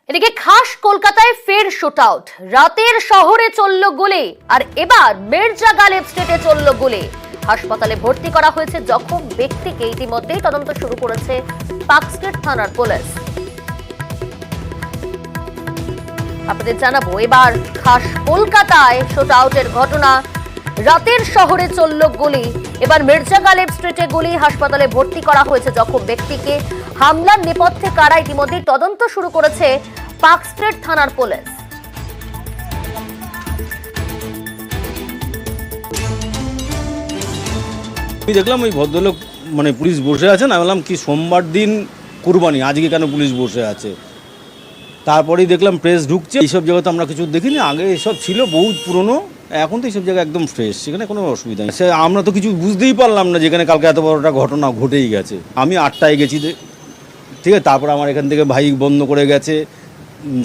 এদিকে খাস কলকাতায় ফের শুট আউট, রাতের শহরে চলল গুলি, আর এবার মির্জা গালিব স্ট্রিটে চলল গুলি। হাসপাতালে ভর্তি করা হয়েছে জখম ব্যক্তিকে। ইতিমধ্যেই তদন্ত শুরু করেছে পার্ক স্ট্রিট থানার পুলিশ। আপনাদের জানাবো এবার খাস কলকাতায় শুট আউটের ঘটনা, রাতের শহরে চলল গুলি, এবার মির্জা গালিব স্ট্রিটে গুলি। হাসপাতালে ভর্তি করা হয়েছে জখম ব্যক্তিকে। হামলার নেপথ্যে কারা, ইতিমধ্যেই তদন্ত শুরু করেছে পার্ক স্ট্রিট থানার পুলিশ। আমি দেখলাম ওই ভদ্রলোক পুলিশ বসে আছেন। আমি বললাম কি সোমবার দিন কুরবানি, আজকে কেন পুলিশ বসে আছে? তারপরেই দেখলাম প্রেস ঢুকছে। এইসব জায়গায় তো আমরা কিছু দেখিনি, আগে এসব ছিল বহুত পুরনো, এখন তো এইসব জায়গা একদম ফ্রেশ, সেখানে কোনো অসুবিধা নেই। আমরা তো কিছু বুঝতেই পারলাম না যেখানে কালকে এত বড়টা ঘটনা ঘটেই গেছে। আমি 8টায় গেছি, ঠিক আছে, তারপর আমার এখান থেকে ভাই বন্ধ করে গেছে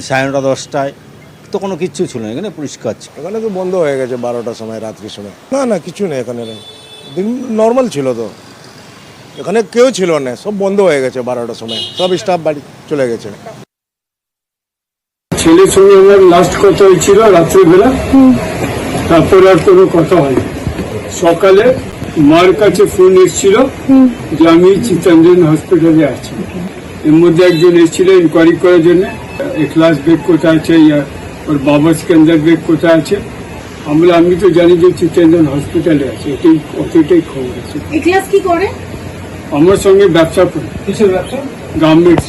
9:30 10টায়, তো কোনো কিচ্ছু ছিল না, এখানে পরিষ্কার ছিল। এখানে তো বন্ধ হয়ে গেছে 12টার সময়, রাত্রির সময়। না কিছু নেই এখানে, দিন নর্মাল ছিল তো, এখানে কেউ ছিল না, সব বন্ধ হয়ে গেছে 12টার সময়, সব স্টাফ বাড়ি চলে গেছে। ছেলের সঙ্গে আমার লাস্ট কথা হয়েছিল রাত্রিবেলা, তারপরে আর কোনো কথা হয়নি। সকালে মার কাছে ফোন এসেছিল যে আমি চিত্তরঞ্জন হসপিটালে আছি। এর মধ্যে একজন এসেছিল ইনকোয়ারি করার জন্য, ক্লাস বেগ কোথায় আছে, ওর বাবার স্ক্যান্ডার বেগ কোথায় আছে। আমি তো জানি যে চিত্তরঞ্জন হসপিটালে আছে, অতটাই খবর আছে। ক্লাস কি করে? আমার সঙ্গে ব্যবসা করে। কিসের ব্যবসা? গার্মেন্টস।